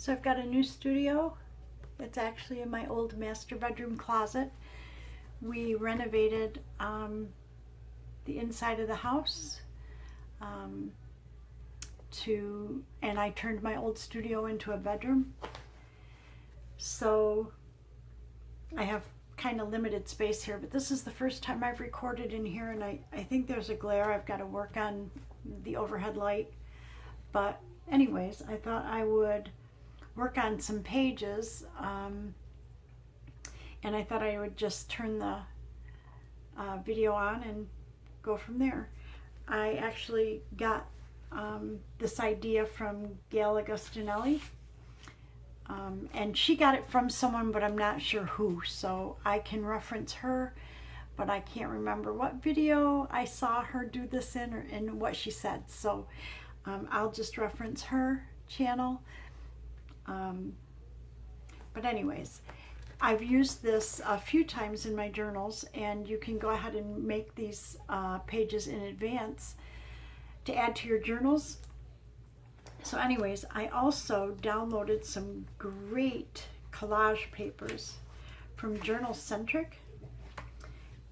So I've got a new studio. It's actually in my old master bedroom closet. We renovated the inside of the house and I turned my old studio into a bedroom. So I have kind of limited space here, but this is the first time I've recorded in here, and I think there's a glare. I've got to work on the overhead light. But anyways, I thought I would work on some pages, and I thought I would just turn the video on and go from there. I actually got this idea from Gayle Agostinelli, and she got it from someone, but I'm not sure who, so I can reference her, but I can't remember what video I saw her do this in or in what she said, so I'll just reference her channel. But anyways, I've used this a few times in my journals, and you can go ahead and make these pages in advance to add to your journals. So anyways, I also downloaded some great collage papers from Journal Centric,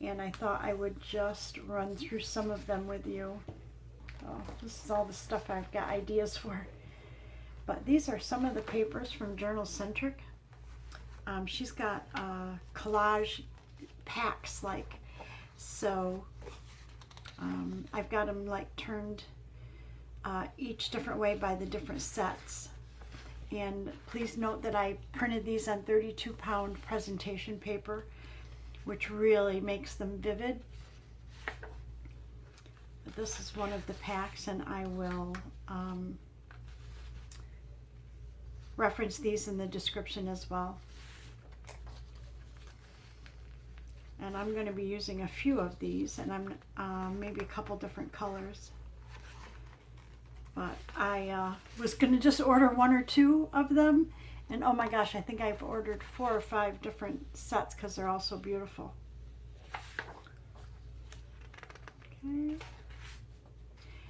and I thought I would just run through some of them with you. Oh, this is all the stuff I've got ideas for. But these are some of the papers from Journal Centric. She's got collage packs, like, so I've got them like turned each different way by the different sets. And please note that I printed these on 32-pound presentation paper, which really makes them vivid. But this is one of the packs, and I will reference these in the description as well. And I'm going to be using a few of these, and I'm maybe a couple different colors. But I was going to just order one or two of them, and oh my gosh, I think I've ordered 4 or 5 different sets because they're all so beautiful. Okay.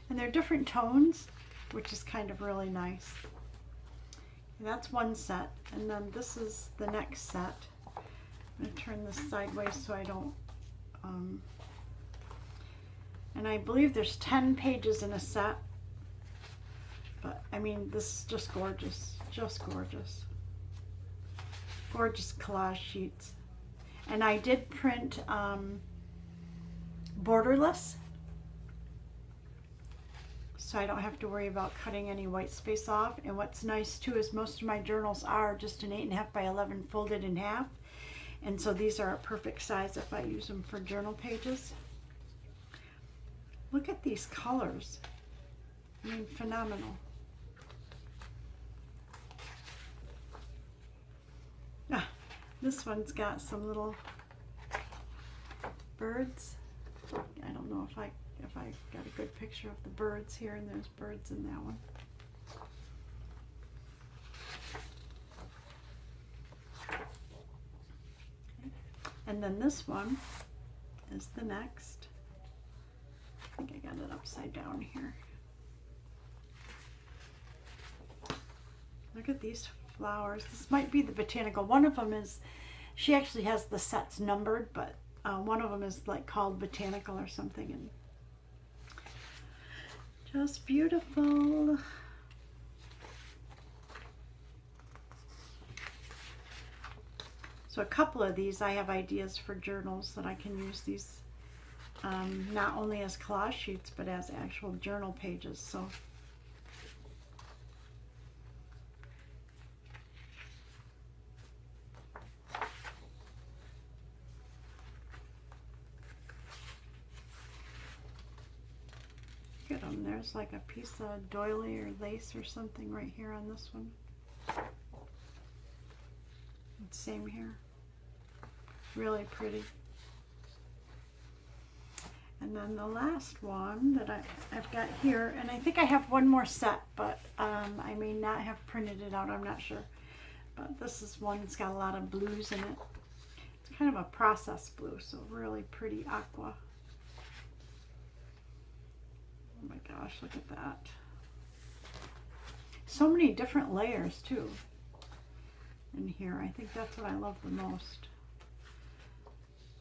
And they're different tones, which is kind of really nice. And that's one set, and then this is the next set. I'm going to turn this sideways so I don't, and I believe there's 10 pages in a set, but I mean, this is just gorgeous, just gorgeous. Gorgeous collage sheets. And I did print borderless, so I don't have to worry about cutting any white space off. And what's nice too is most of my journals are just an 8.5 by 11 folded in half. And so these are a perfect size if I use them for journal pages. Look at these colors. I mean, phenomenal. Ah, this one's got some little birds. I don't know if I got a good picture of the birds here, and there's birds in that one. And then this one is the next. I think I got it upside down here. Look at these flowers. This might be the botanical. One of them is, she actually has the sets numbered, but one of them is like called botanical or something, and just beautiful. So a couple of these, I have ideas for journals that I can use these not only as collage sheets, but as actual journal pages. So look at them. There's like a piece of doily or lace or something right here on this one. Same here. Really pretty. And then the last one that I've got here, and I think I have one more set, but I may not have printed it out, I'm not sure. But this is one that's got a lot of blues in it. It's kind of a processed blue, so really pretty aqua. Oh my gosh, look at that. So many different layers too. in here. I think that's what I love the most.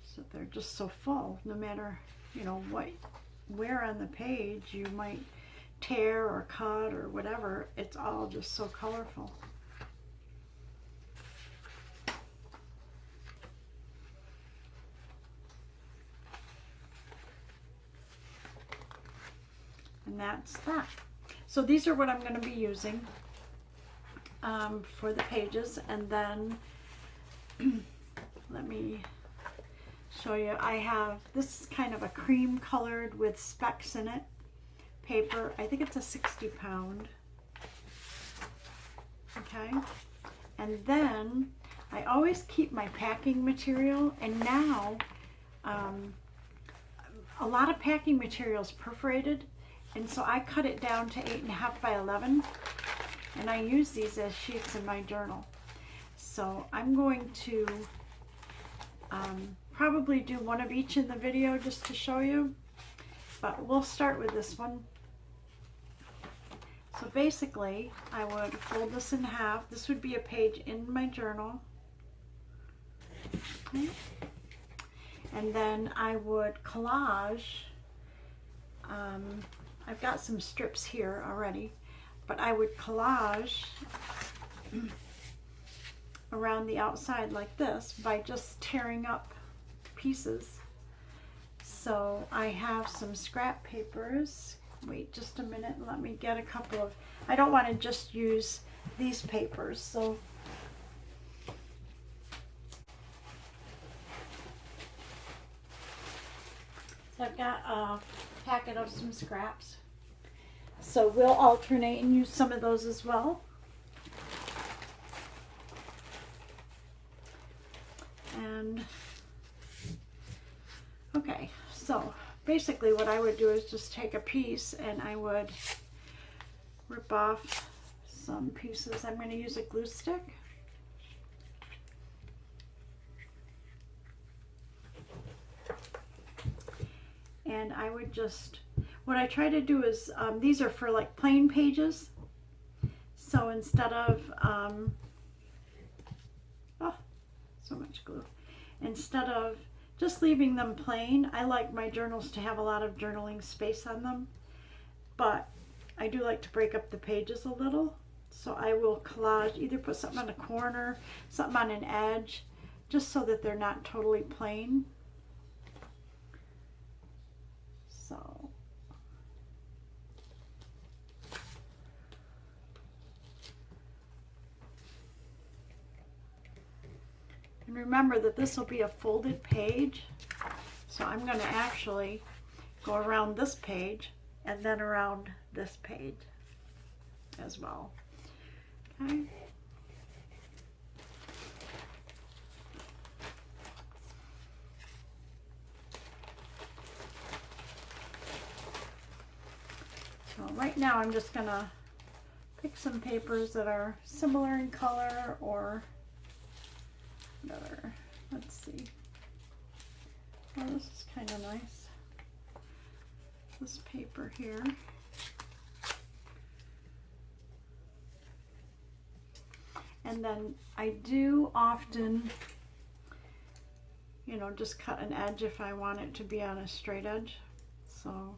So they're just so full, no matter, you know, where on the page you might tear or cut or whatever, it's all just so colorful. And that's that. So these are what I'm going to be using for the pages. And then let me show you. I have, this is kind of a cream colored with specks in it paper. I think it's a 60 pound. Okay. And then I always keep my packing material, and now a lot of packing material is perforated, and so I cut it down to 8.5 by 11, and I use these as sheets in my journal. So I'm going to probably do one of each in the video just to show you, but we'll start with this one. So basically, I would fold this in half. This would be a page in my journal. Okay. And then I would collage. I've got some strips here already, but I would collage around the outside like this by just tearing up pieces. So I have some scrap papers. Wait just a minute, let me get a couple of, I don't want to just use these papers, so I've got a packet of some scraps. So we'll alternate and use some of those as well. And okay, so basically what I would do is just take a piece and I would rip off some pieces. I'm going to use a glue stick. And I would just, what I try to do is, these are for like plain pages. So instead of, oh, so much glue. Instead of just leaving them plain, I like my journals to have a lot of journaling space on them. But I do like to break up the pages a little. So I will collage, either put something on a corner, something on an edge, just so that they're not totally plain. So and remember that this will be a folded page, so I'm going to actually go around this page and then around this page as well. Okay. So right now I'm just going to pick some papers that are similar in color or another. Let's see. Oh, this is kind of nice. This paper here. And then I do often, you know, just cut an edge if I want it to be on a straight edge. So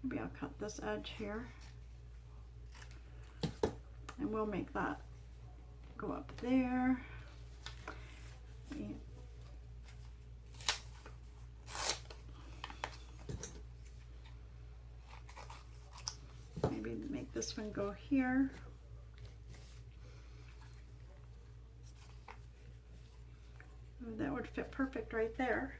maybe I'll cut this edge here. And we'll make that go up there. Maybe make this one go here. Oh, that would fit perfect right there.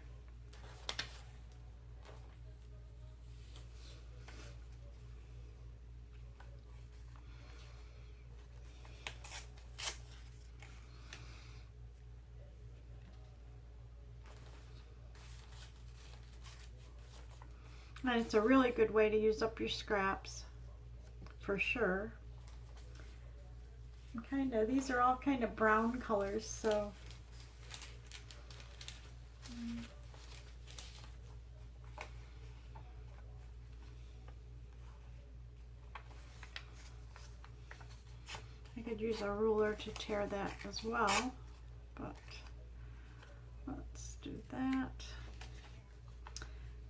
And it's a really good way to use up your scraps, for sure. And kind of, these are all kind of brown colors, so. I could use a ruler to tear that as well, but let's do that.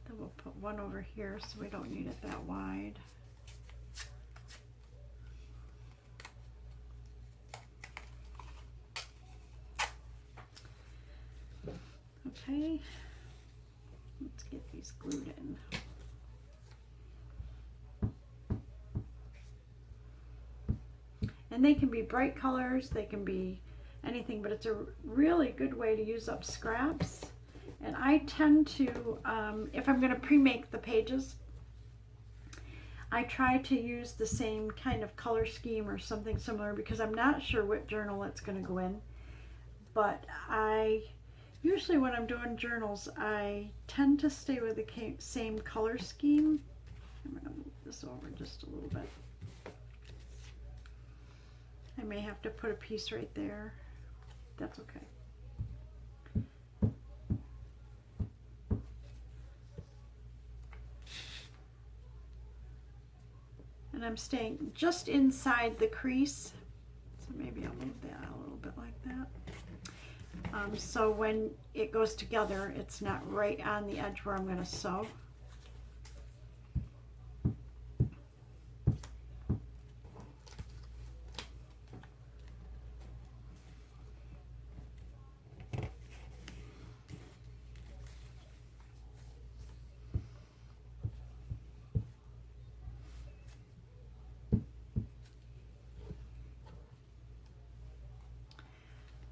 Then we'll put one over here so we don't need it that wide. Okay, let's get these glued in. And they can be bright colors, they can be anything, but it's a really good way to use up scraps. And I tend to, if I'm going to pre-make the pages, I try to use the same kind of color scheme or something similar, because I'm not sure what journal it's going to go in. But usually when I'm doing journals, I tend to stay with the same color scheme. I'm going to move this over just a little bit. I may have to put a piece right there. That's okay. And I'm staying just inside the crease. So maybe I'll move that a little bit like that. So when it goes together, it's not right on the edge where I'm going to sew.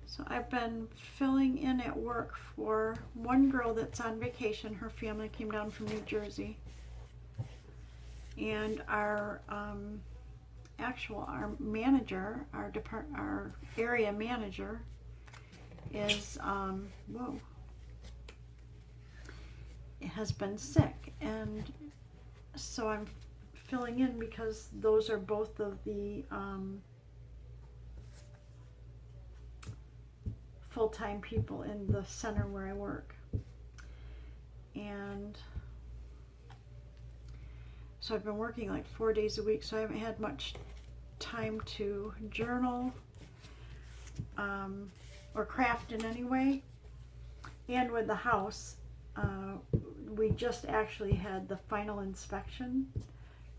So I've been filling in at work for one girl that's on vacation. Her family came down from New Jersey. And our manager, our area manager is, has been sick. And so I'm filling in because those are both of the full-time people in the center where I work. And so I've been working like 4 days a week, so I haven't had much time to journal or craft in any way. And with the house, we just actually had the final inspection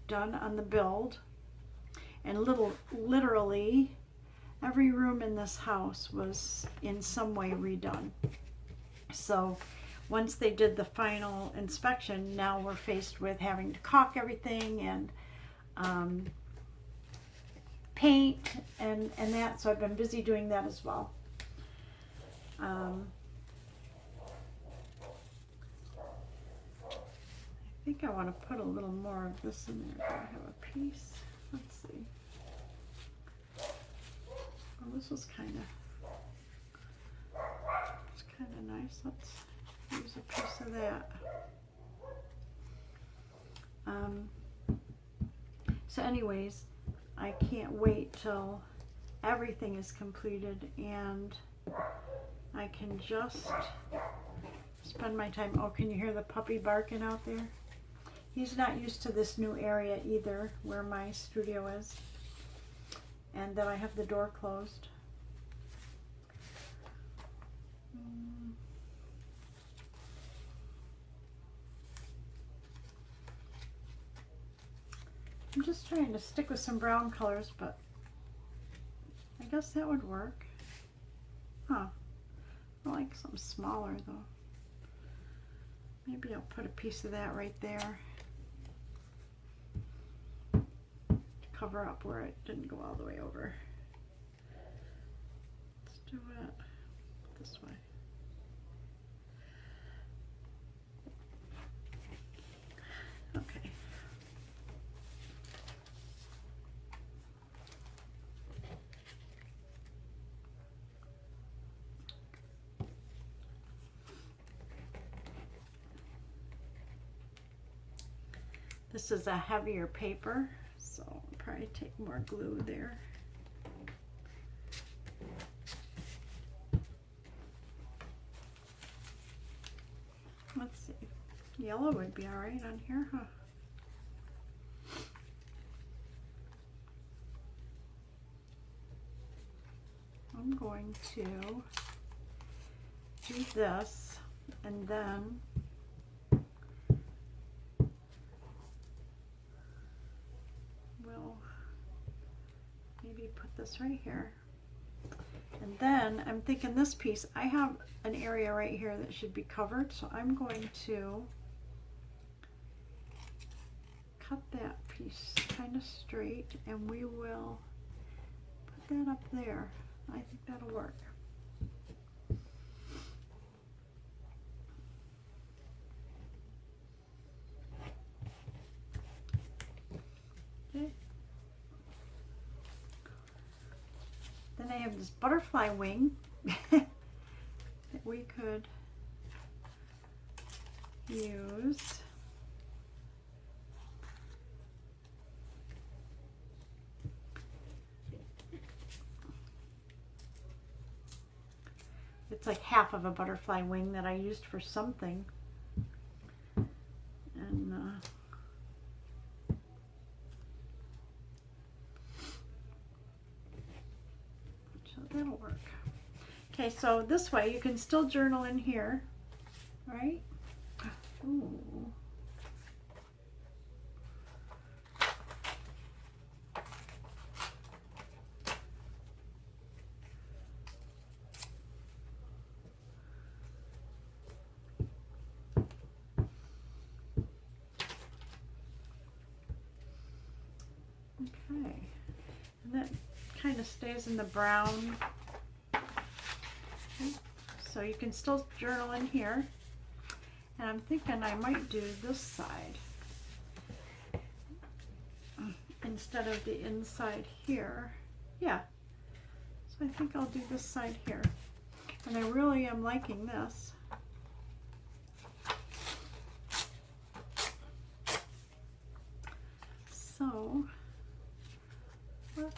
done on the build, and literally every room in this house was in some way redone. So once they did the final inspection, now we're faced with having to caulk everything and paint and that. So I've been busy doing that as well. I think I want to put a little more of this in there. Do I have a piece? Let's see. Oh, this was kind of nice. Let's use a piece of that. So anyways, I can't wait till everything is completed and I can just spend my time. Oh, can you hear the puppy barking out there? He's not used to this new area either, where my studio is, and that I have the door closed. I'm just trying to stick with some brown colors, but I guess that would work. Huh. I like some smaller though. Maybe I'll put a piece of that right there to cover up where it didn't go all the way over. Let's do it this way. Okay. This is a heavier paper, so I'll probably take more glue there. Let's see. Yellow would be all right on here, huh? I'm going to do this, and then we'll maybe put this right here. And then I'm thinking this piece, I have an area right here that should be covered, so I'm going to cut that piece kind of straight, and we will put that up there. I think that'll work. Okay. Then I have this butterfly wing that we could use. It's like half of a butterfly wing that I used for something. And so that'll work. Okay, so this way you can still journal in here, right? Ooh. Okay, and that kind of stays in the brown. Okay. So you can still journal in here. And I'm thinking I might do this side instead of the inside here. Yeah, so I think I'll do this side here. And I really am liking this. So let's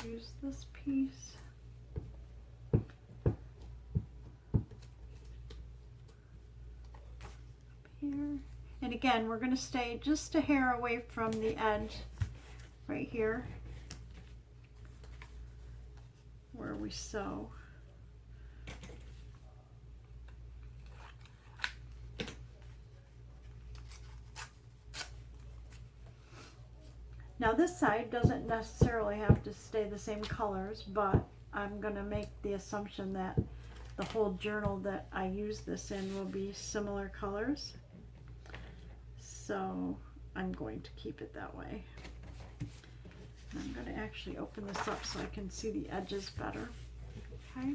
use this piece. Here. And again, we're going to stay just a hair away from the edge right here where we sew. Now this side doesn't necessarily have to stay the same colors, but I'm going to make the assumption that the whole journal that I use this in will be similar colors. So I'm going to keep it that way. And I'm going to actually open this up so I can see the edges better. Okay.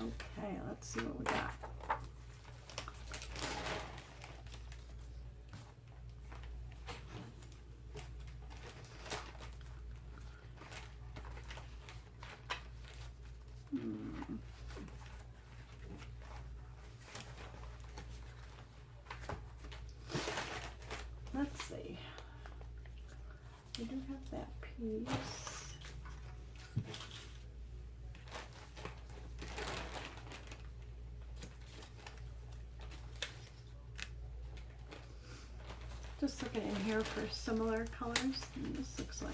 Okay, let's see what we got. Let's see. We do have that piece. Just looking in here for similar colors. And this looks like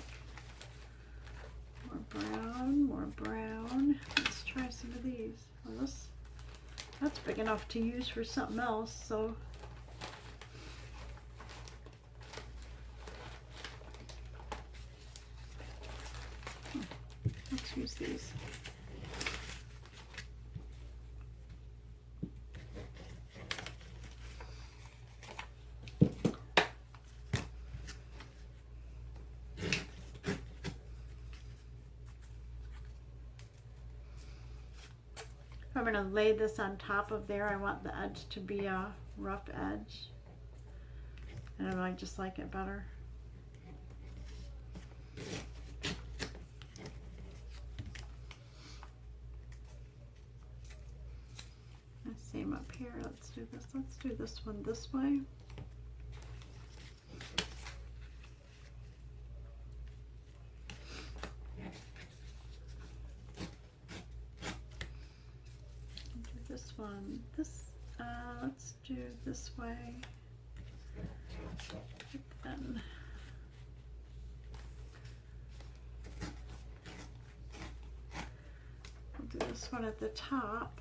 more brown, more brown. Let's try some of these. Well, that's big enough to use for something else, so let's use these. I'm going to lay this on top of there. I want the edge to be a rough edge. And I just like it better. Same up here. Let's do this. Let's do this one this way. Do this one. Let's do this way. And this one at the top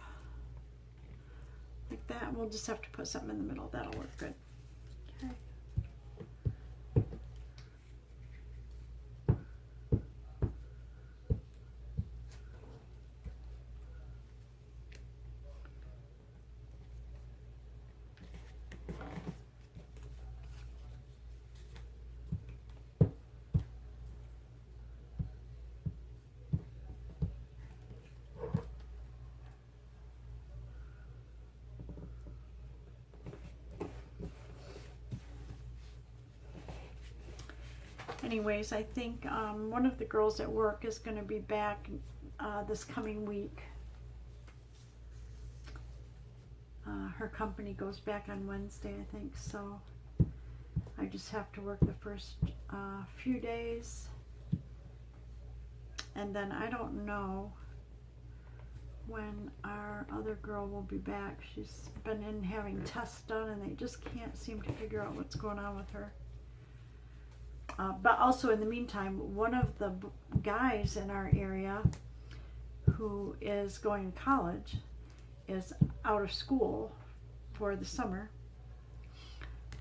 like that. We'll just have to put something in the middle. That'll work good. Okay. Anyways, I think one of the girls at work is going to be back this coming week. Her company goes back on Wednesday, I think, so I just have to work the first few days. And then I don't know when our other girl will be back. She's been in having tests done and they just can't seem to figure out what's going on with her. But also in the meantime, one of the guys in our area who is going to college is out of school for the summer,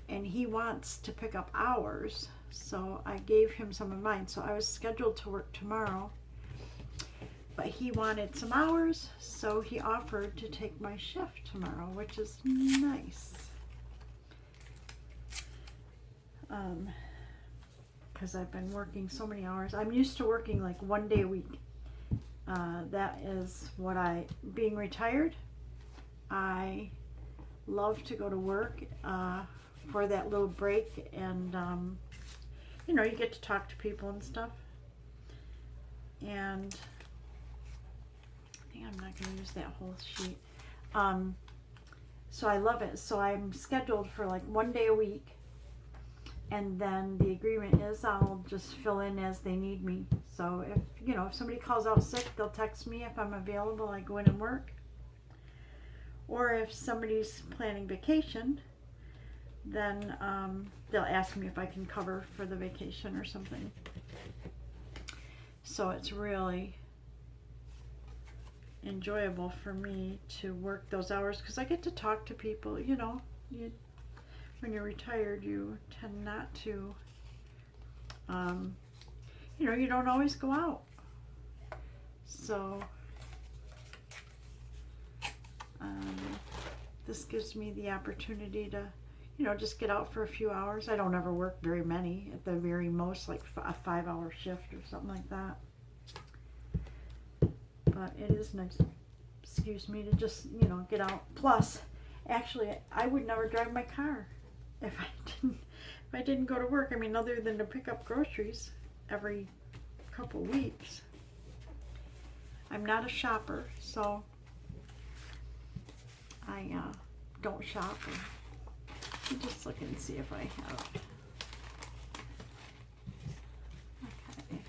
and he wants to pick up hours, so I gave him some of mine. So I was scheduled to work tomorrow, but he wanted some hours, so he offered to take my shift tomorrow, which is nice. Because I've been working so many hours. I'm used to working like 1 day a week. That is what being retired, I love to go to work for that little break, and you know, you get to talk to people and stuff. And I think I'm not going to use that whole sheet. So I love it. So I'm scheduled for like 1 day a week. And then the agreement is I'll just fill in as they need me. So if, you know, if somebody calls out sick, they'll text me. If I'm available, I go in and work. Or if somebody's planning vacation, then they'll ask me if I can cover for the vacation or something. So it's really enjoyable for me to work those hours because I get to talk to people. You know, when you're retired, you tend not to, you know, you don't always go out. So this gives me the opportunity to, you know, just get out for a few hours. I don't ever work very many, at the very most like a 5-hour shift or something like that. But it is nice, excuse me, to just, you know, get out. Plus, actually, I would never drive my car if I didn't go to work. I mean, other than to pick up groceries every couple weeks. I'm not a shopper, so I don't shop. And just look and see if I have. Okay,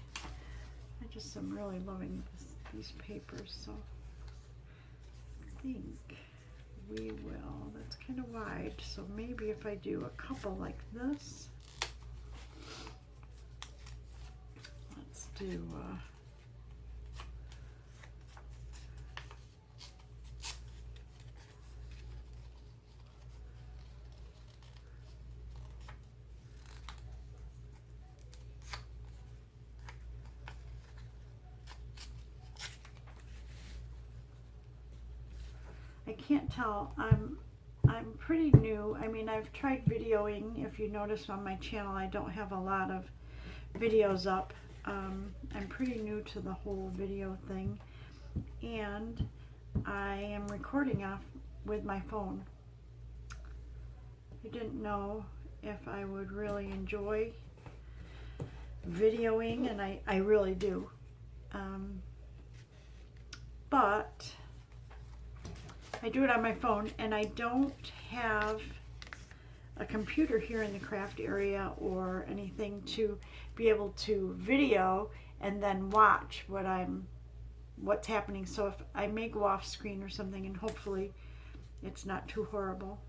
I just am really loving these papers, so I think we will. That's kind of wide, so maybe if I do a couple like this. Let's do I can't tell. I'm pretty new. I mean, I've tried videoing. If you notice on my channel, I don't have a lot of videos up. I'm pretty new to the whole video thing, and I am recording off with my phone. I didn't know if I would really enjoy videoing, and I really do. But I do it on my phone, and I don't have a computer here in the craft area or anything to be able to video and then watch what's happening. So if I may go off screen or something, and hopefully it's not too horrible.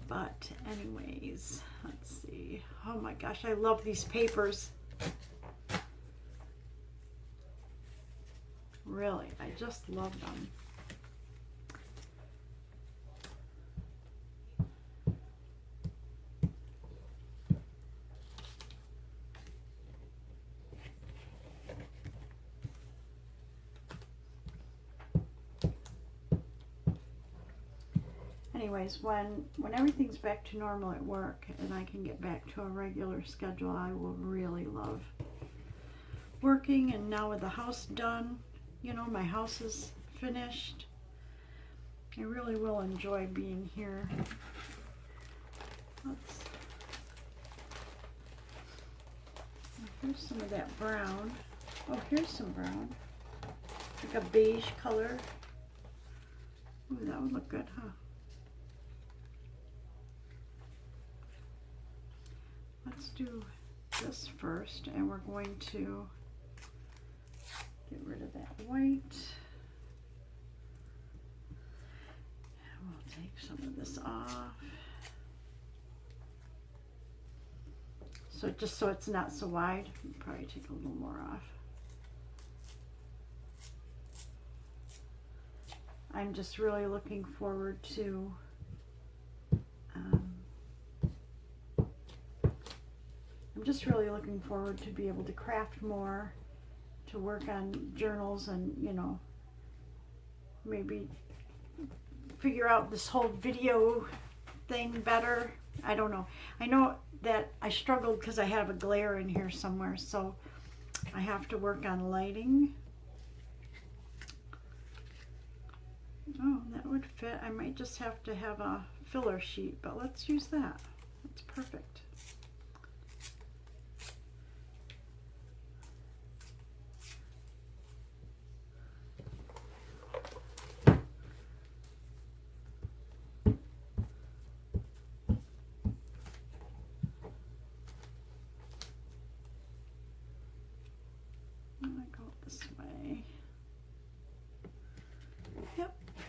But anyways, let's see. Oh my gosh, I love these papers. Really, I just love them. Anyways, when everything's back to normal at work and I can get back to a regular schedule, I will really love working. And now with the house done, you know, my house is finished, I really will enjoy being here. Here's some of that brown. Oh, here's some brown. Like a beige color. Ooh, that would look good, huh? Let's do this first, and we're going to get rid of that white. And we'll take some of this off. So just so it's not so wide, we'll probably take a little more off. I'm just really looking forward to be able to craft more, to work on journals, and, you know, maybe figure out this whole video thing better. I don't know. I know that I struggled because I have a glare in here somewhere, so I have to work on lighting. Oh, that would fit. I might just have to have a filler sheet, but let's use that. That's perfect.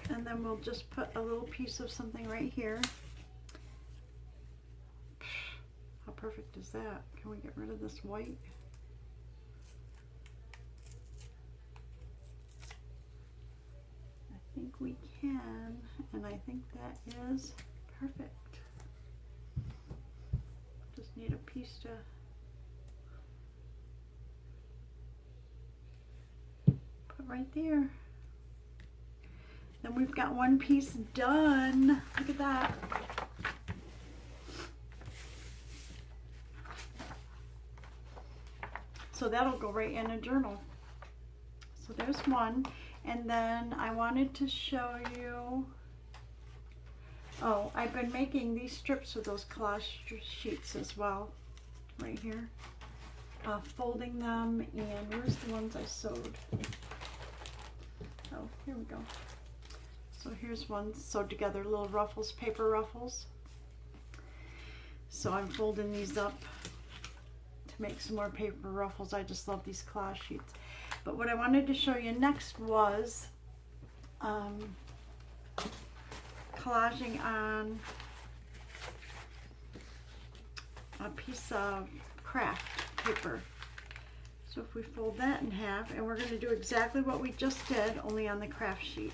And then we'll just put a little piece of something right here. How perfect is that? Can we get rid of this white? I think we can, and I think that is perfect. Just need a piece to put right there. Then we've got one piece done. Look at that. So that'll go right in a journal. So there's one. And then I wanted to show you, oh, I've been making these strips with those collage sheets as well, right here. Folding them, and where's the ones I sewed? Oh, here we go. So here's one sewed together, little ruffles, paper ruffles. So I'm folding these up to make some more paper ruffles. I just love these collage sheets. But what I wanted to show you next was collaging on a piece of craft paper. So if we fold that in half, and we're going to do exactly what we just did, only on the craft sheet.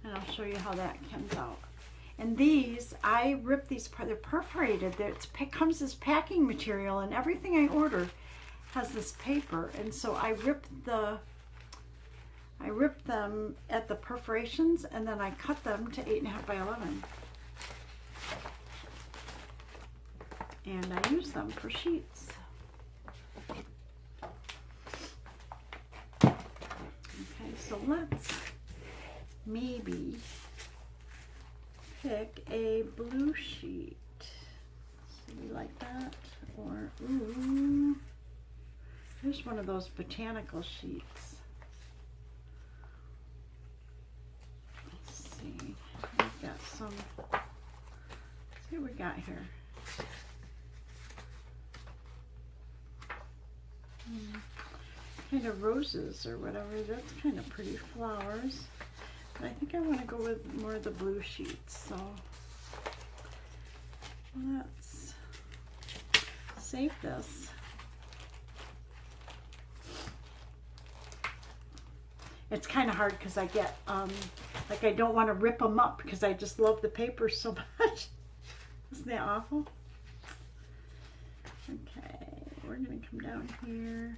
And I'll show you how that comes out. And these, I rip these, they're perforated. It comes as packing material, and everything I order has this paper. And so I rip them at the perforations, and then I cut them to 8.5 by 11. And I use them for sheets. Okay, so let's maybe pick a blue sheet. So we like that, or ooh, here's one of those botanical sheets. Let's see, we've got some. Let's see what we got here. Kind of roses or whatever. That's kind of pretty flowers. But I think I want to go with more of the blue sheets. So let's save this. It's kind of hard because I get, like I don't want to rip them up because I just love the paper so much. Isn't that awful? Okay, we're going to come down here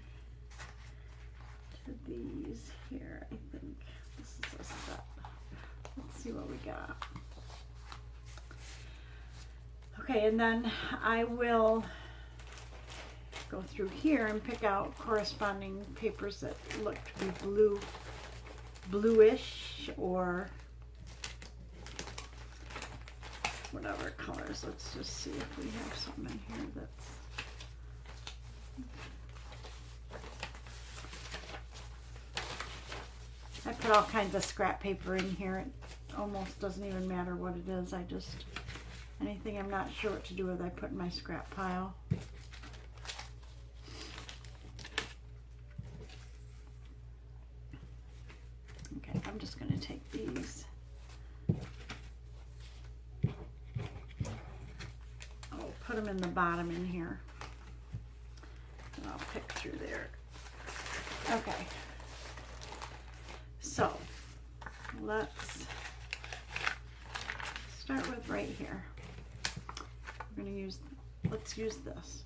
to these here, I think. This is a set. Let's see what we got. Okay, and then I will go through here and pick out corresponding papers that look to be bluish or whatever colors. Let's just see if we have something in here that's I put all kinds of scrap paper in here. It almost doesn't even matter what it is. I just anything I'm not sure what to do with I put in my scrap pile. Okay, I'm just going to take these. I'll put them in the bottom in here. And I'll pick through there. Okay. So, let's start with right here. We're going to use, let's use this.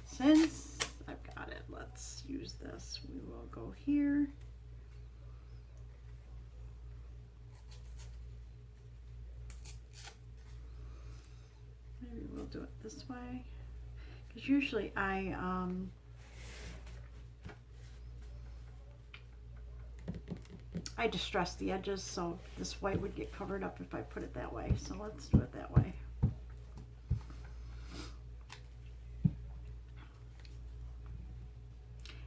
Since I've got it, let's use this. We will go here. Maybe we'll do it this way. Because usually I distress the edges, so this white would get covered up if I put it that way. So let's do it that way.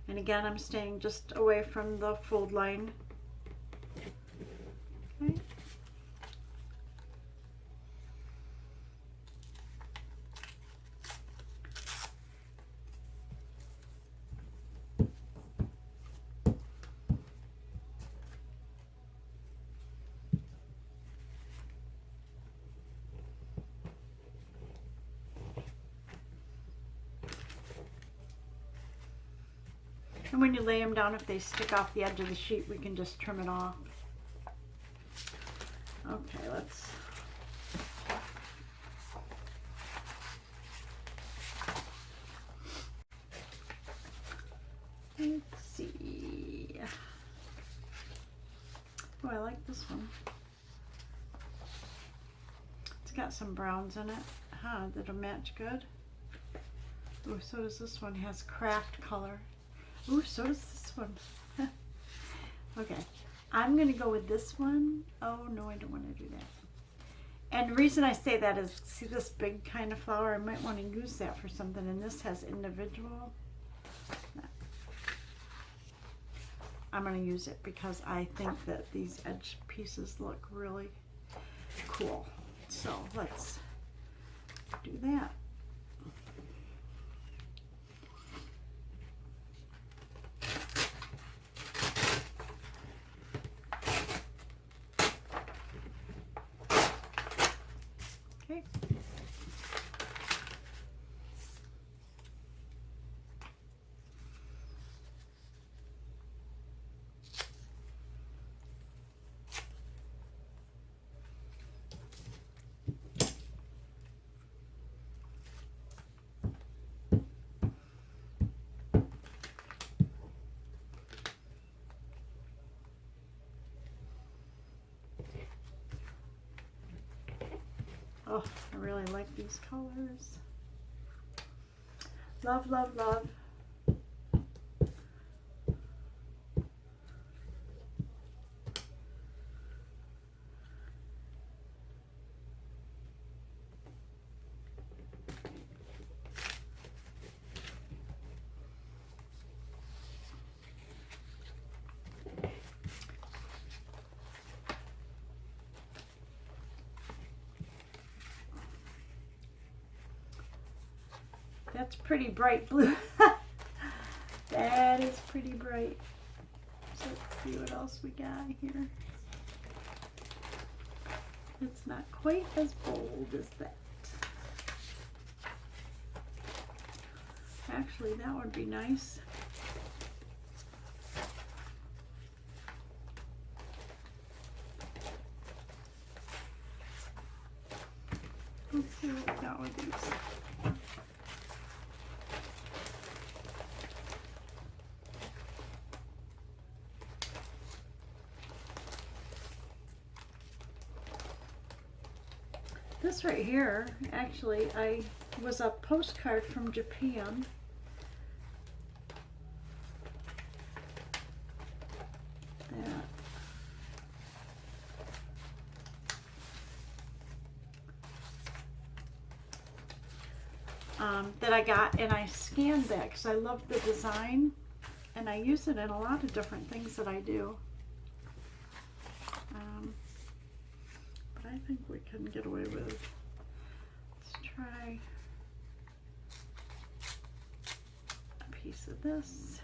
And again, I'm staying just away from the fold line. Okay. And when you lay them down, if they stick off the edge of the sheet, we can just trim it off. Okay, let's see. Oh, I like this one. It's got some browns in it. Huh, that'll match good. Oh, so does this one. It has craft color. Ooh, so does this one. Okay, I'm going to go with this one. Oh, no, I don't want to do that. And the reason I say that is, see this big kind of flower? I might want to use that for something, and this has individual. I'm going to use it because I think that these edge pieces look really cool. So let's do that. Okay. Oh, I really like these colors. Love, love, love. That's pretty bright blue. That is pretty bright. So let's see what else we got here. It's not quite as bold as that. Actually, that would be nice. This right here, actually, was a postcard from Japan. That I got, and I scanned that because I love the design, and I use it in a lot of different things that I do. But I think we can get away with it. Let's try a piece of this.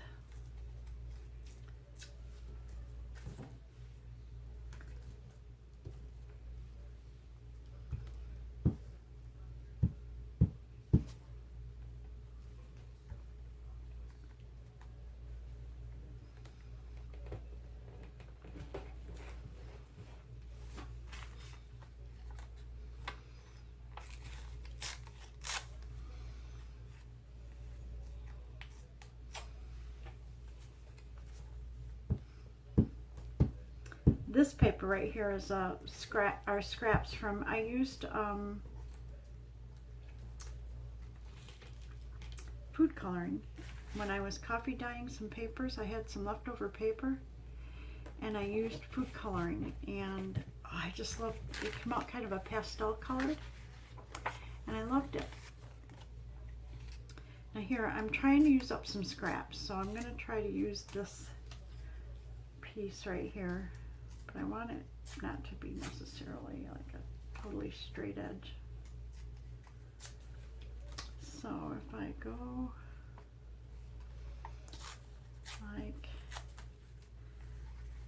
This paper right here is scraps from, I used food coloring. When I was coffee dyeing some papers, I had some leftover paper, and I used food coloring, and I just loved it. It came out kind of a pastel color, and I loved it. Now here, I'm trying to use up some scraps, so I'm going to try to use this piece right here. But I want it not to be necessarily like a totally straight edge. So if I go like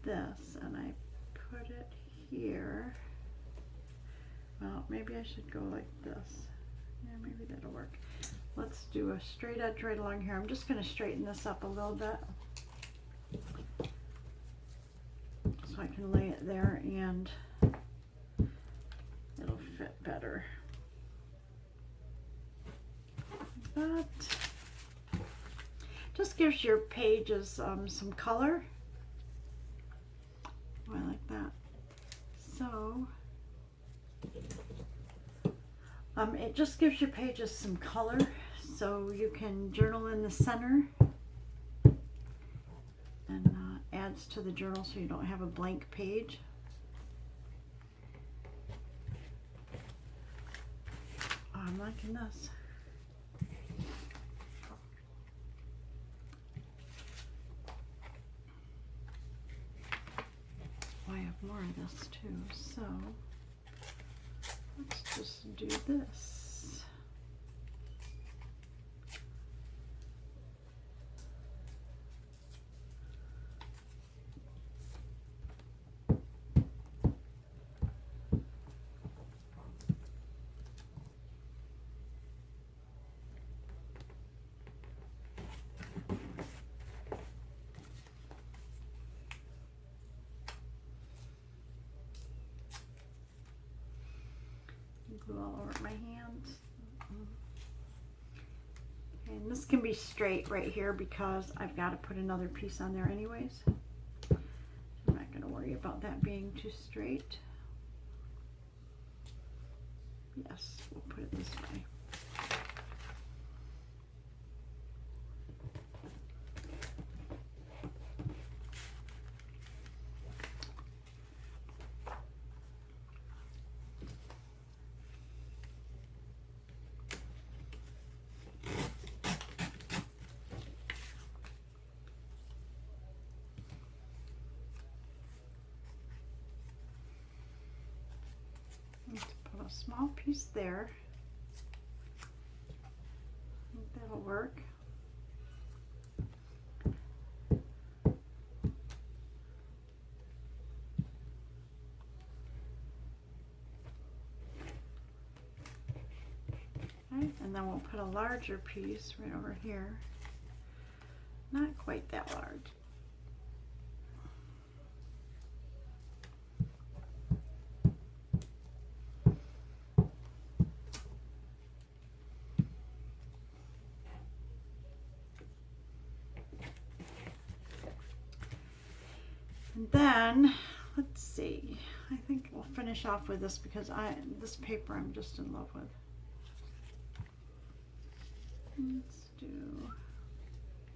this and I put it here, well, maybe I should go like this. Yeah, maybe that'll work. Let's do a straight edge right along here. I'm just going to straighten this up a little bit, so I can lay it there and it'll fit better. But just gives your pages some color. Oh, I like that. So it just gives your pages some color, so you can journal in the center, and adds to the journal so you don't have a blank page. Oh, I'm liking this. Oh, I have more of this too, so let's just do this. Glue all over my hands. And this can be straight right here because I've got to put another piece on there anyways. I'm not going to worry about that being too straight. Yes, we'll put it this way. Let's put a small piece there. I think that'll work. Okay, and then we'll put a larger piece right over here. Not quite that large. And then, let's see, I think we'll finish off with this because this paper I'm just in love with. Let's do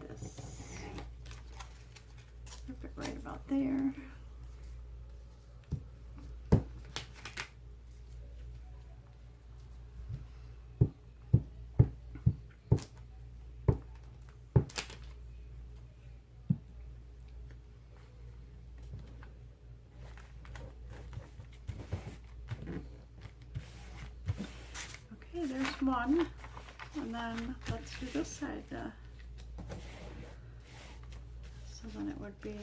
this. Perfect, right about there. Okay, there's one. And then let's do this side. So then it would be,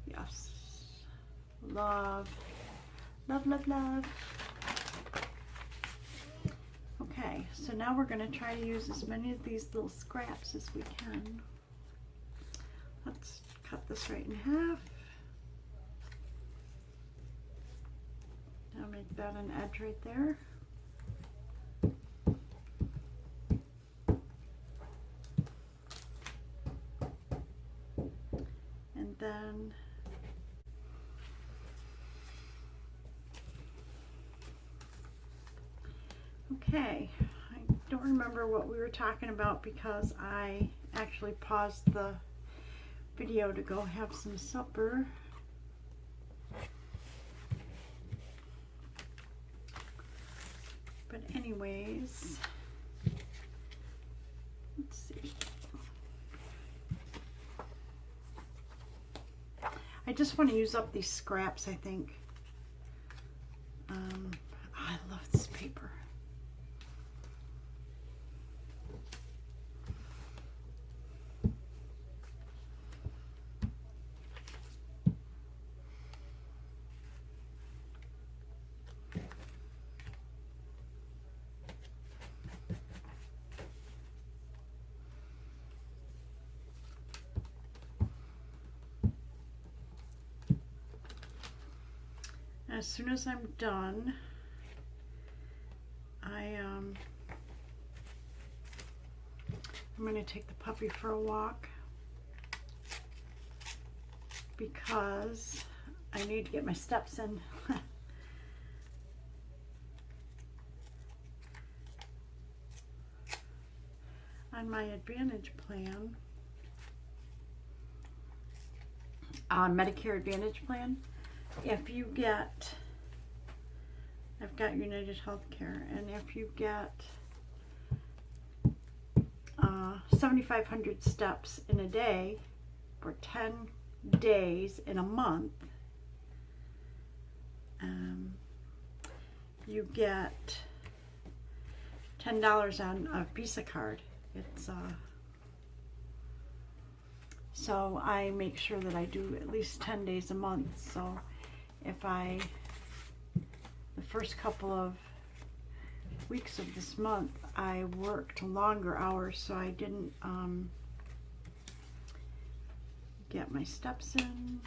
yes, love, love, love, love. Okay, so now we're going to try to use as many of these little scraps as we can. Let's cut this right in half. Now make that an edge right there. And then okay, I don't remember what we were talking about because I actually paused the video to go have some supper. But anyways, let's see. I just want to use up these scraps, I think. I love this paper. As soon as I'm done, I'm going to take the puppy for a walk because I need to get my steps in. On my Advantage plan, Medicare Advantage plan, if you get, I've got United Healthcare, and if you get 7,500 steps in a day for 10 days in a month, you get $10 on a Visa card. It's so I make sure that I do at least 10 days a month. So if the first couple of weeks of this month I worked longer hours, so I didn't get my steps in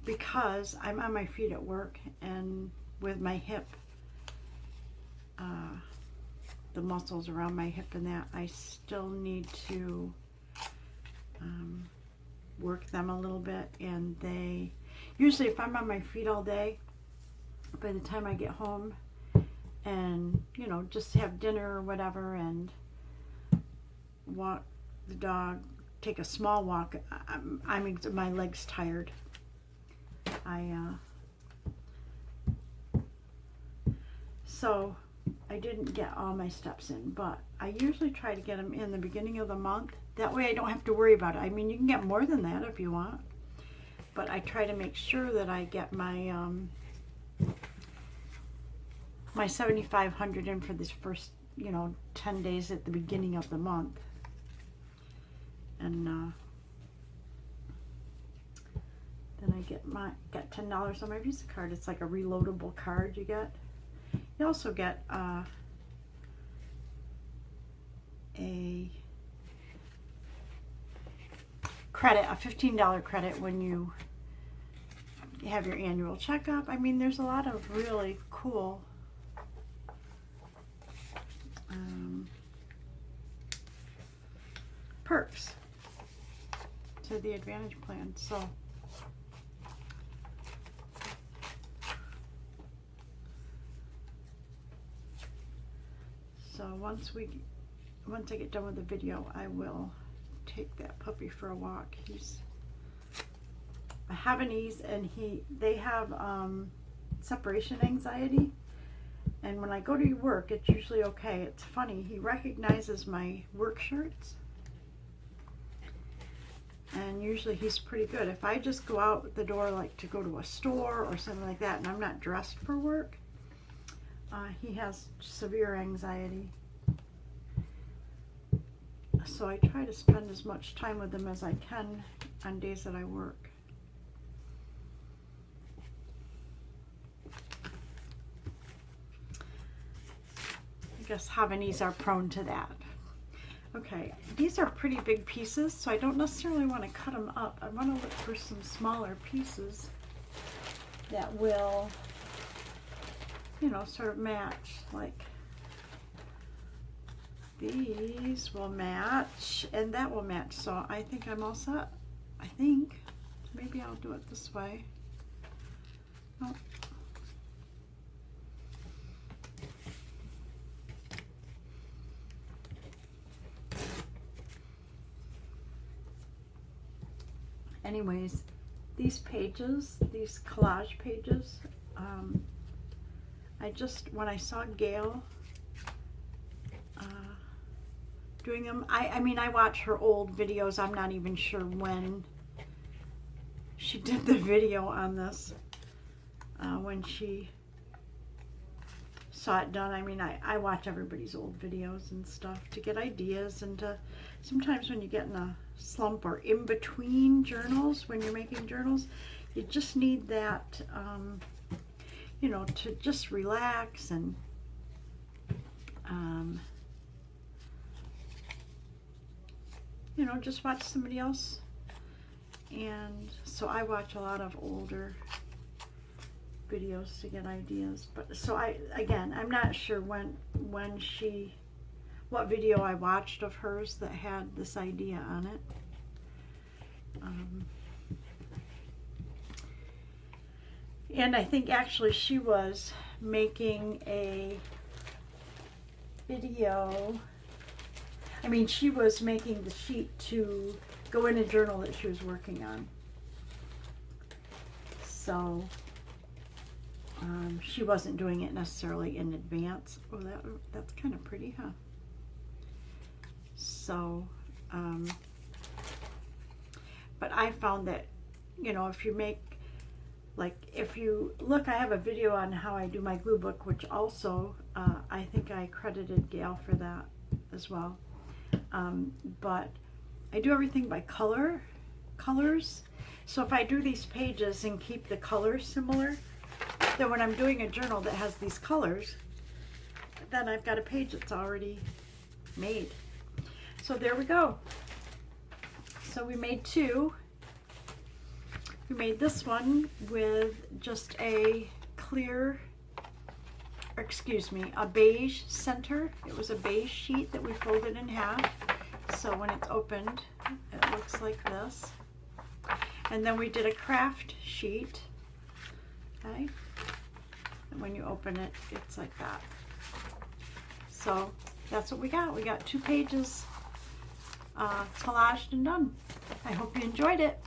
because I'm on my feet at work, and with my hip, the muscles around my hip and that, I still need to work them a little bit, and they usually, if I'm on my feet all day, by the time I get home and just have dinner or whatever and walk the dog, take a small walk, my legs tired. So I didn't get all my steps in, but I usually try to get them in the beginning of the month. That way I don't have to worry about it. I mean, you can get more than that if you want, but I try to make sure that I get my my 7,500 in for this first 10 days at the beginning of the month. And then I get $10 on my Visa card. It's like a reloadable card you get. You also get a credit, a $15 credit when you have your annual checkup. I mean, there's a lot of really cool perks to the Advantage plan. So So once I get done with the video, I will take that puppy for a walk. He's a Havanese, and they have separation anxiety, and when I go to work, it's usually okay. It's funny, he recognizes my work shirts, and usually he's pretty good. If I just go out the door, like to go to a store or something like that, and I'm not dressed for work, he has severe anxiety. So I try to spend as much time with him as I can on days that I work. I guess Havanese are prone to that. Okay, these are pretty big pieces, so I don't necessarily want to cut them up. I want to look for some smaller pieces that will, you know, sort of match. Like these will match, and that will match. So I think I'm all set. I think. Maybe I'll do it this way. Oh. Anyways, these pages, these collage pages, when I saw Gayle doing them, I mean, I watch her old videos. I'm not even sure when she did the video on this, when she saw it done. I mean, I watch everybody's old videos and stuff to get ideas, and sometimes when you get in a slump or in between journals, when you're making journals, you just need that, you know, to just relax and you know, just watch somebody else. And so I watch a lot of older videos to get ideas. But so I'm not sure what video I watched of hers that had this idea on it. And I think actually she was making a video. I mean, she was making the sheet to go in a journal that she was working on. So she wasn't doing it necessarily in advance. Oh, that's kind of pretty, huh? So, but I found that, you know, if you make, like, if you look, I have a video on how I do my glue book, which also, I think I credited Gayle for that as well. But I do everything by colors. So if I do these pages and keep the colors similar, then when I'm doing a journal that has these colors, then I've got a page that's already made. So there we go. So we made two. We made this one with just a clear, or excuse me, a beige center. It was a beige sheet that we folded in half. So when it's opened, it looks like this. And then we did a craft sheet. Okay. And when you open it, it's like that. So that's what we got. We got 2 pages collaged and done. I hope you enjoyed it.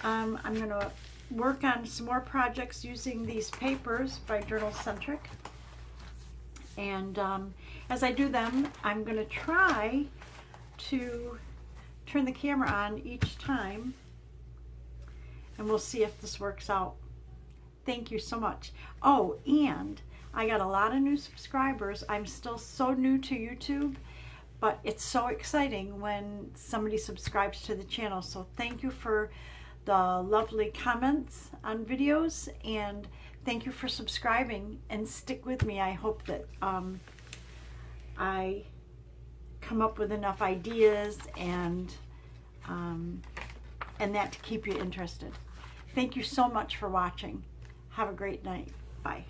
I'm going to work on some more projects using these papers by Journal Centric. And as I do them, I'm going to try to turn the camera on each time, and we'll see if this works out. Thank you so much. Oh, and I got a lot of new subscribers. I'm still so new to YouTube, but it's so exciting when somebody subscribes to the channel. So thank you for the lovely comments on videos, and thank you for subscribing, and stick with me. I hope that I come up with enough ideas and that to keep you interested. Thank you so much for watching. Have a great night. Bye.